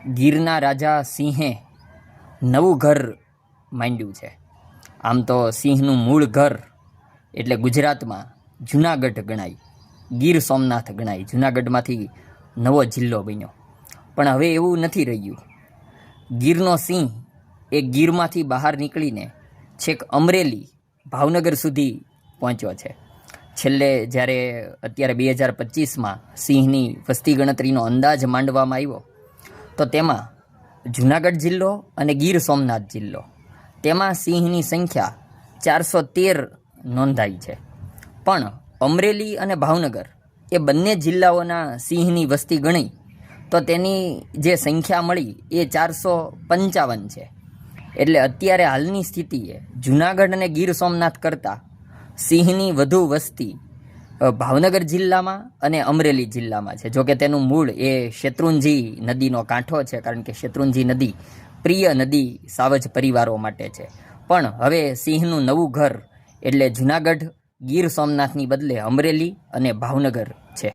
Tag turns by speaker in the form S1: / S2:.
S1: ગીરના રાજા સિંહે નવું ઘર માંડ્યું છે. આમ તો સિંહનું મૂળ ઘર એટલે ગુજરાતમાં જૂનાગઢ ગણાય, ગીર સોમનાથ ગણાય. જૂનાગઢમાંથી નવો જિલ્લો બન્યો. પણ હવે એવું નથી રહ્યું. ગીરનો સિંહ એ ગીરમાંથી બહાર નીકળીને છેક અમરેલી, ભાવનગર સુધી પહોંચ્યો છે. છેલ્લે જ્યારે અત્યારે 2025માં સિંહની વસ્તી ગણતરીનો અંદાજ માંડવામાં આવ્યો તો તેમાં જૂનાગઢ જિલ્લો અને ગીર સોમનાથ જિલ્લો, તેમાં સિંહની સંખ્યા 413 નોંધાઈ છે. પણ અમરેલી અને ભાવનગર એ બંને જિલ્લાઓના સિંહની વસ્તી ગણી તો તેની જે સંખ્યા મળી એ 455 છે. એટલે અત્યારે હાલની સ્થિતિએ જૂનાગઢ અને ગીર સોમનાથ કરતાં સિંહની વધુ વસ્તી ભાવનગર જિલ્લામાં અને અમરેલી જિલ્લામાં છે. જોકે તેનું મૂળ એ શેત્રુંજી નદીનો કાંઠો છે, કારણ કે શેત્રુંજી નદી પ્રિય નદી સાવજ પરિવારો માટે છે. પણ હવે સિંહનું નવું ઘર એટલે જૂનાગઢ, ગીર સોમનાથની બદલે અમરેલી અને ભાવનગર છે.